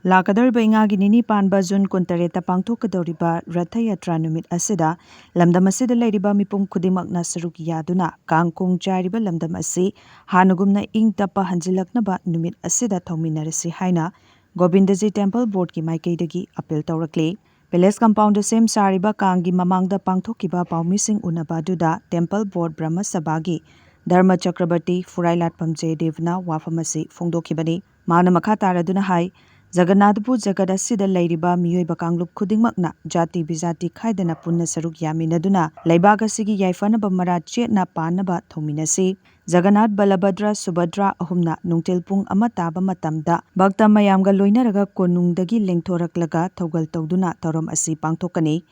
Lakadoriba ingagi nini panba June 13 pangthokadoriba Ratha Yatra numit asida lamdam asida leiriba mipum khudimakna saruk yaduna kangkung jairiba lamdam asi hanugumna ing tapa hanjilaknaba numit asida thominarasi haina Govindaji Temple Board ki maikeidagi appeal tawrakli Palace compound sem sariba kangi mamangda pangthokiba paumising unaba duda Temple Board Brahma Sabagi Dharma Chakrabarti Furailat Pamje Devna wafamasi phongdokhibani mana makha taraduna hai Jagannathpur Jagada Sida Lairiba Miyoi Bakanglup Kudingmakna Jati Bizati Khaidana Punna Saruk Yaminaduna Laibaga Sigi Yaifanaba Marat Chetna Panaba Thominasi Jagannath Balabhadra Subhadra Ahumna Nungtil Pung Amataba Matamda Bhakta Mayamga Loinaraga Konungdagi Lengthoraklaga Thogal Tawduna Thorom Asi Pangthokani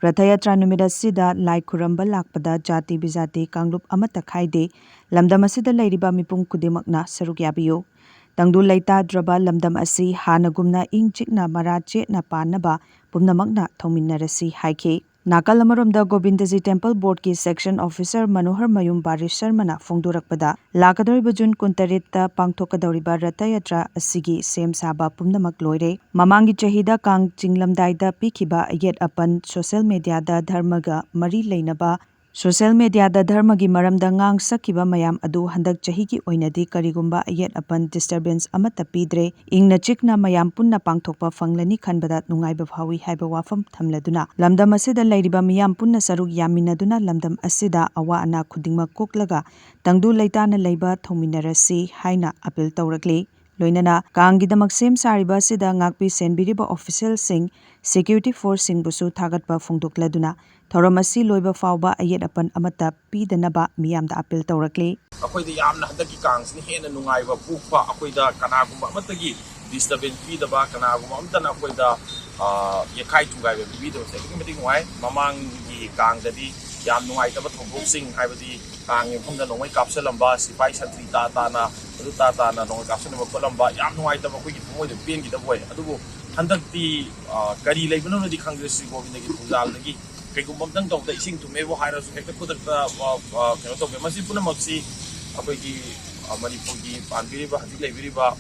Ratha Yatra numida sida Lai Khuramba Lakpada Jati Bizati Kanglup Amata Khaide Lamdam asida Lairiba Mipum Kudimakna Saruk Yabiyo Tangdu Laita Draba Lamdam Asi Hanagumna Ing Chikna Marache Na Panaba Pumnamakna Thominarasi Haike Nakal Amaramda Govindaji Temple Board ki Section Officer Manohar Mayum Barish Sharmana Phongdorakpada Lakadoriba June 13 pangthokadoriba Ratha Yatra asigi sem saba pumnamak loire Mamangi Chahida Kang Chinglamdaida Pikhiba Ayet Apan Social Media da Dharmaga Mari Leinaba Social media da dharmagi maramda ngang sakiba mayam adu handak chahigi oinadi karigumba ayet apan disturbance amata pidre ingna chikna mayam punna pangthokpa fanglani khanbadat nungaiba phawi haiba wafam thamladuna lamdam asida lairiba mayam punna saruk yaminaduna lamdam asida awa ana khudingma koklaga tangdu leitana leiba thominarasi haina appeal tawrakli Loinana Kangidamak sem sariba sida ngakpi senbiriba official sing security force sing busu thagatpa phongdokladuna Thoramasi loiba fawba ayet apan amata pidanaba miyamda appeal tawrakli Akoida yamna hadaki kangsni hena nungaiba pukpa akoida kanagumba amatagi disturbance pidaba kanagumba amtana akoida yakai tungaiba bibidaba se meting wai mamangi kangdadi yam nungaitaba thongboksing haibadi kang yumda nongai kapsalamba sipai santri tana adu tana nongai kapsalamba kolamba yam nungaitaba koigi thongoi de pen gi daboi adubu handakti kari leibano di kangresi Govindagi Thunjaldagi Kegumam tong the ising to me hire us put the Punamoxi Abagi Manipugi Panviriba Hadileviriba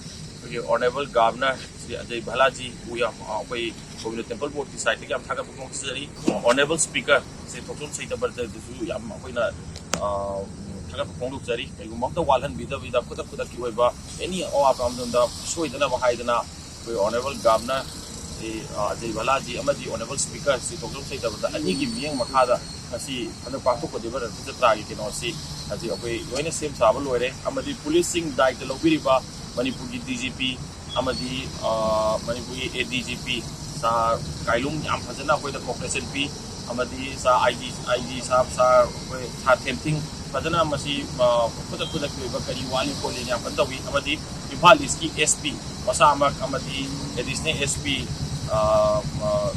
Honorable Governor Ajay Balaji we are away from the Temple Board deciding I'm talking about Honorable Speaker say Tokun say the birthday Yamapina Tagapongari Kegumam the Walhan Vida with a Kuda any of the Sweet and Haidana Honorable Governor Ajay Balaji Amadi Honorable Speaker si Tokyo State of the Anigi Miyang Makada asi ano pato ko diba sa tragi kinosi asi okay loina same sabal lore amadi policing dai the lobiriba Manipuri DGP amadi Manipuri ADGP sa kailung am phajana ko the cooperation P amadi sa ID sa tempting phajana masi kuda ko ba kari wali ko le nya pantawi amadi Imphal East SP masama amadi additional SP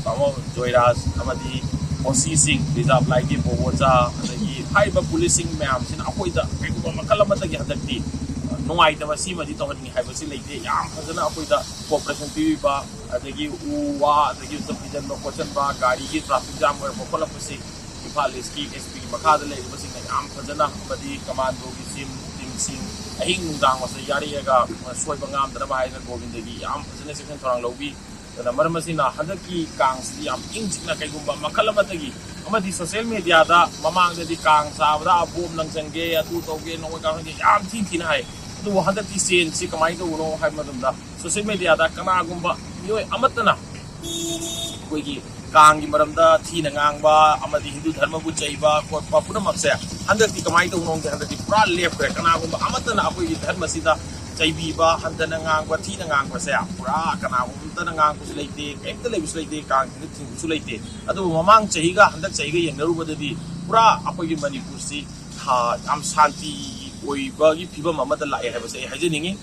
Tamo Joyras amadi OC Sing Reserve Laigi Bowoja adagi haiba policing mayam sin akoida kaiba makalamatagi hadakti nungai ta masima di tawani haiba si leite yam fazana akoida cooperation TV ba adagi uwa adagi subdivision no question ba gari gi traffic jam or pokola pusi Imphal East SP makada le basing yam fazana amadi commando gi team sing ahing nungdang wasa yari ga soy bangam dana ba haina Govindagi yam fazana section thorang lobi Namamasina Hadaki Kangs Yam Inchina Kagumba Makalamatagi Amadi social media da Mamang the Kang Sabda Boom Nangsange Atu Toge no Yam Tintinai do Hadaki Sin Sikamaito no Hamadunda social media da Kanagumba Yo Amatana Wiki Kang Maramda Tinangangba Amadi Hindu Dharma Buchaiba Papuna Mapsa Hadaki Kamaito no the Pra left Kanagumba Amatana Apu Dharmasida Jaibiba, Handanang, Watinang, Wasea, Pura, Kanang, Tanang, Sulate, Ekta Sulate, Kang, Sulate, Adu Mamang Chahiga, and that Chahi and Nobody, Pura, Apogi Manipusi, Am Santi, we buggy people, Mamma, I have a say, Hajaning.